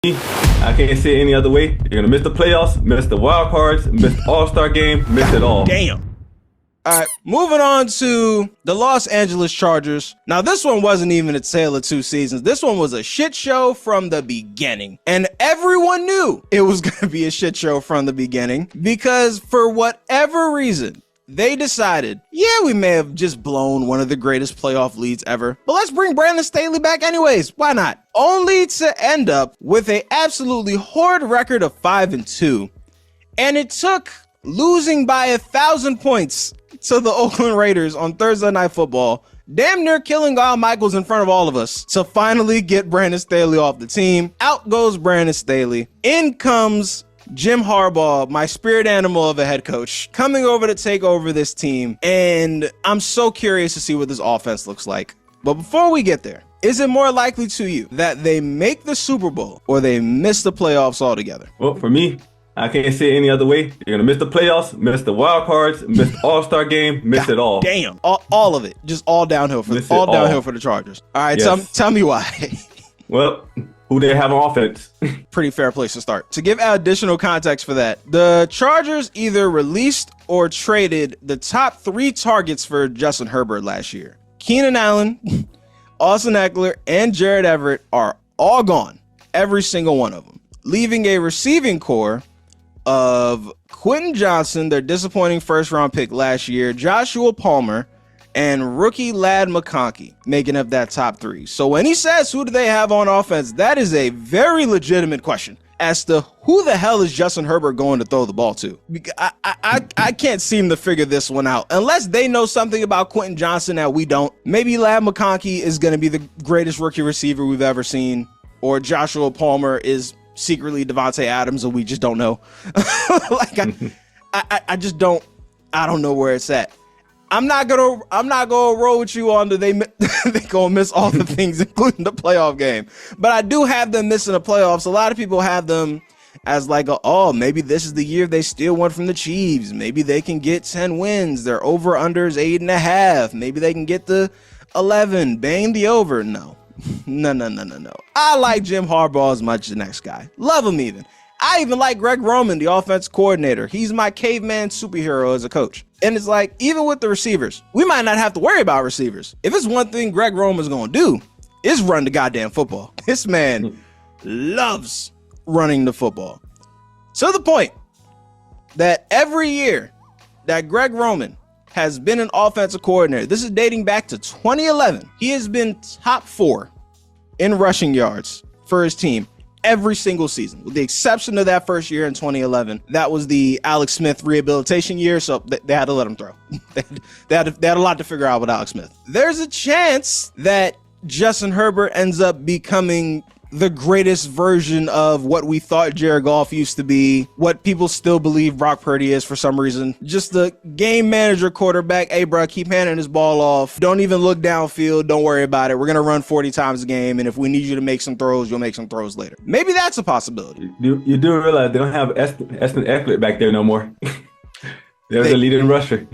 I can't see it any other way. You're gonna miss the playoffs, miss the wild cards, miss the All-Star game, miss it all. Damn. All right, moving on to the Los Angeles Chargers. Now, this one wasn't even a tale of two seasons. This one was a shit show from the beginning. And everyone knew it was going to be a shit show from the beginning because for whatever reason, they decided, yeah, we may have just blown one of the greatest playoff leads ever, but let's bring Brandon Staley back anyways. Why not? Only to end up with a absolutely horrid record of 5-2. And it took losing by 1,000 points to the Oakland Raiders on Thursday Night Football, damn near killing Al Michaels in front of all of us to finally get Brandon Staley off the team. Out goes Brandon Staley. In comes Jim Harbaugh, my spirit animal of a head coach, coming over to take over this team. And I'm so curious to see what this offense looks like. But before we get there, is it more likely to you that they make the Super Bowl or they miss the playoffs altogether? Well, for me, I can't see it any other way. You're gonna miss the playoffs, miss the wild cards, miss the All-Star game, miss it all. Damn, all of it, just all downhill for the Chargers. All right, yes. tell me why. Well, who they have on offense? Pretty fair place to start. To give additional context for that, the Chargers either released or traded the top 3 targets for Justin Herbert last year. Keenan Allen, Austin Eckler, and Jared Everett are all gone, every single one of them, leaving a receiving core of Quentin Johnson, their disappointing first-round pick last year, Joshua Palmer, and rookie Ladd McConkey, making up that top 3. So when he says who do they have on offense, that is a very legitimate question as to who the hell is Justin Herbert going to throw the ball to. I can't seem to figure this one out. Unless they know something about Quentin Johnson that we don't. Maybe Ladd McConkey is going to be the greatest rookie receiver we've ever seen, or Joshua Palmer is secretly Devontae Adams, and we just don't know. I just don't. I don't know where it's at. I'm not gonna roll with you on they gonna miss all the things, including the playoff game. But I do have them missing the playoffs. A lot of people have them as like, maybe this is the year they steal one from the Chiefs. Maybe they can get 10 wins. Their over unders 8.5. Maybe they can get the 11. Bang the over. No. I like Jim Harbaugh as much as the next guy. Love him even. I even like Greg Roman, the offense coordinator. He's my caveman superhero as a coach. And it's like, even with the receivers, we might not have to worry about receivers. If it's one thing Greg Roman's going to do, is run the goddamn football. This man loves running the football. To the point that every year that Greg Roman has been an offensive coordinator, this is dating back to 2011, he has been top 4 in rushing yards for his team every single season, with the exception of that first year in 2011. That was the Alex Smith rehabilitation year, so they had to let him throw. they had a lot to figure out with Alex Smith. There's a chance that Justin Herbert ends up becoming the greatest version of what we thought Jared Goff used to be, what people still believe Brock Purdy is for some reason. Just the game manager quarterback. Hey, bro, keep handing this ball off. Don't even look downfield. Don't worry about it. We're going to run 40 times a game, and if we need you to make some throws, you'll make some throws later. Maybe that's a possibility. You do realize they don't have Eston Eckler back there no more. They're the leading rusher.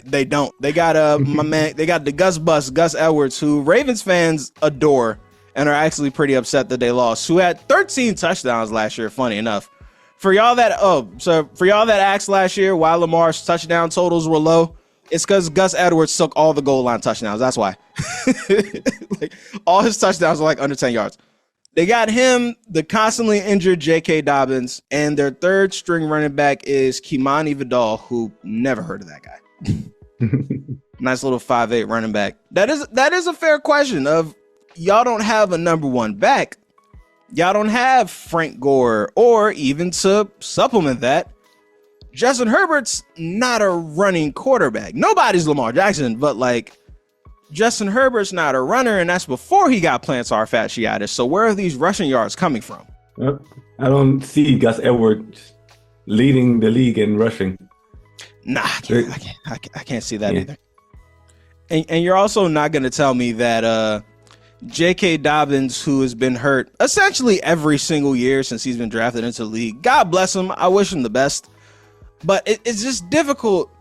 they don't. They got my man. They got the Gus Edwards, who Ravens fans adore and are actually pretty upset that they lost, who had 13 touchdowns last year, funny enough. For y'all that asked last year why Lamar's touchdown totals were low, it's because Gus Edwards took all the goal line touchdowns. That's why. Like, all his touchdowns are like under 10 yards. They got him, the constantly injured J.K. Dobbins, and their third string running back is Kimani Vidal, who never heard of that guy. Nice little 5'8" running back. That is a fair question of, y'all don't have a number 1 back. Y'all don't have Frank Gore, or even to supplement that, Justin Herbert's not a running quarterback. Nobody's Lamar Jackson, but like, Justin Herbert's not a runner, and that's before he got plantar fasciitis. So where are these rushing yards coming from? I don't see Gus Edwards leading the league in rushing. Nah, I can't see that either. And you're also not going to tell me that J.K. Dobbins, who has been hurt essentially every single year since he's been drafted into the league. God bless him. I wish him the best. But it's just difficult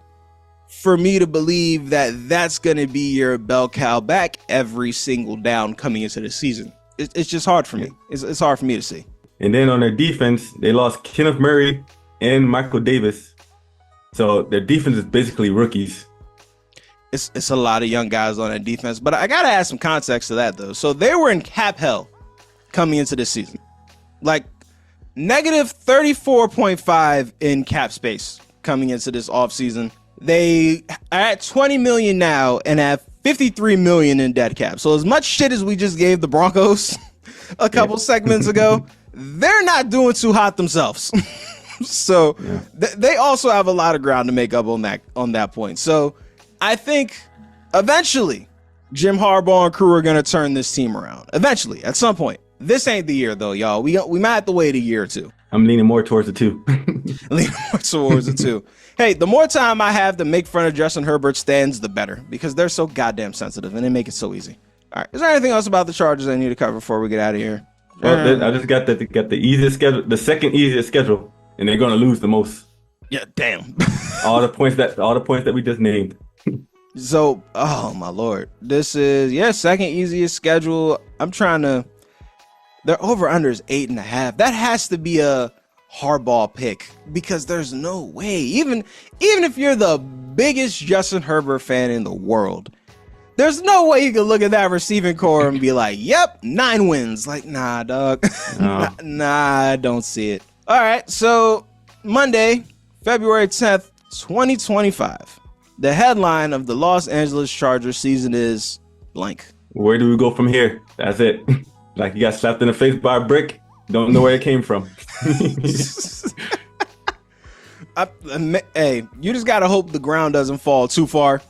for me to believe that that's going to be your bell cow back every single down coming into the season. It's just hard for me. It's hard for me to see. And then on their defense, they lost Kenneth Murray and Michael Davis. So their defense is basically rookies. It's a lot of young guys on that defense, but I gotta add some context to that though. So they were in cap hell coming into this season, like negative 34.5 in cap space coming into this offseason. They are at 20 million now and have 53 million in dead cap. So as much shit as we just gave the Broncos a couple segments ago, they're not doing too hot themselves. So they also have a lot of ground to make up on that point. So I think eventually Jim Harbaugh and crew are going to turn this team around. Eventually, at some point. This ain't the year, though, y'all. We might have to wait a year or two. I'm leaning more towards the 2. Leaning more towards the 2. Hey, the more time I have to make fun of Justin Herbert stands, the better. Because they're so goddamn sensitive, and they make it so easy. All right. Is there anything else about the Chargers I need to cover before we get out of here? Well, I just got the easiest schedule, the second easiest schedule, and they're going to lose the most. Yeah, damn. all the points that we just named. So, oh my lord, this is second easiest schedule. I'm trying to. Their over under is 8.5. That has to be a Harbaugh pick because there's no way. Even if you're the biggest Justin Herbert fan in the world, there's no way you can look at that receiving core and be like, "Yep, 9 wins." Like, nah, dog. No. nah, I don't see it. All right, so Monday, February 10th, 2025. The headline of the Los Angeles Chargers season is blank. Where do we go from here? That's it. Like you got slapped in the face by a brick. Don't know where it came from. Hey, you just got to hope the ground doesn't fall too far.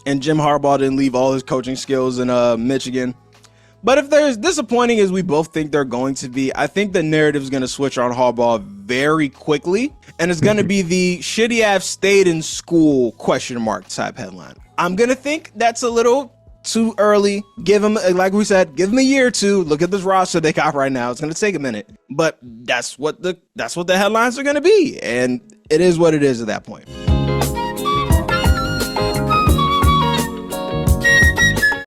And Jim Harbaugh didn't leave all his coaching skills in Michigan. But if they're as disappointing as we both think they're going to be, I think the narrative is going to switch on Harbaugh very quickly. And it's going to be the should he have stayed in school ? Type headline. I'm going to think that's a little too early. Give him, like we said, give him a year or two. Look at this roster they got right now. It's going to take a minute. But that's what the headlines are going to be. And it is what it is at that point.